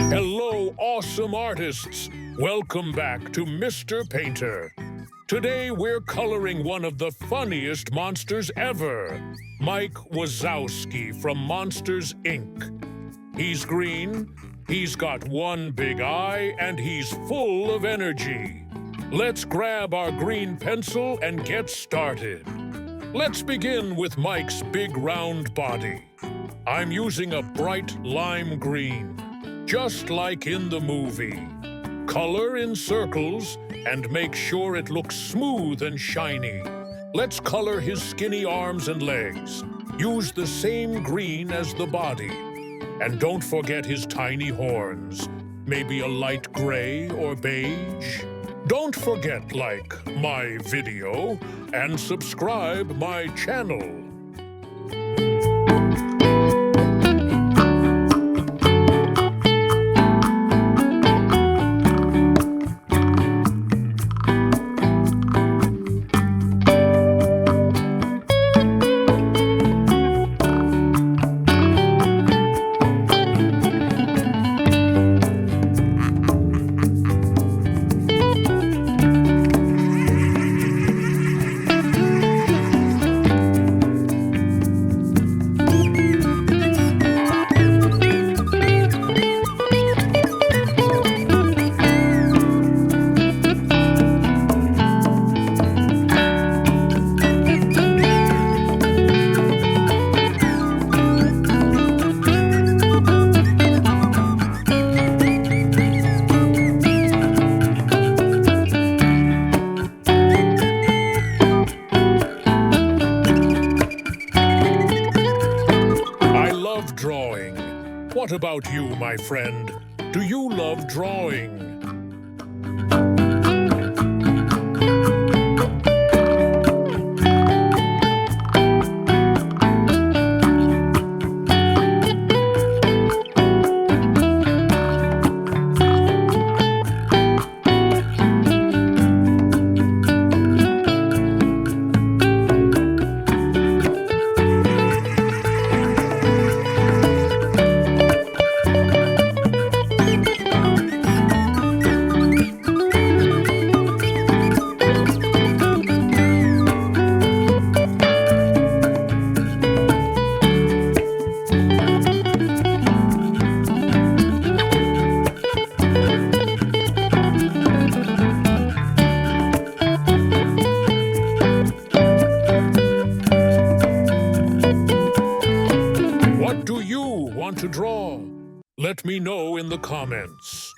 Hello, awesome artists! Welcome back to Mr. Painter. Today we're coloring one of the funniest monsters ever, Wike Wazowski from Monsters, Inc. He's green, he's got one big eye, and he's full of energy. Let's grab our green pencil and get started. Let's begin with Mike's big round body. I'm using a bright lime green, just like in the movie. Color in circles and make sure it looks smooth and shiny. Let's color his skinny arms and legs. Use the same green as the body. And don't forget his tiny horns, maybe a light gray or beige. Don't forget like my video and subscribe my channel. Drawing. What about you, my friend? Do you love drawing? Want to draw? Let me know in the comments.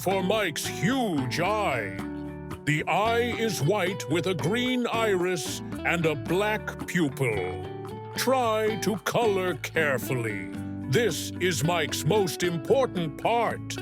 for Mike's huge eye. The eye is white with a green iris and a black pupil. Try to color carefully. This is Mike's most important part.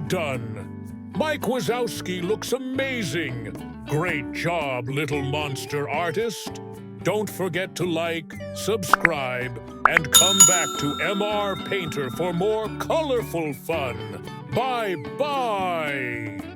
Done. Mike Wazowski looks amazing. Great job, little monster artist. Don't forget to like, subscribe, and come back to MR Painter for more colorful fun. Bye-bye.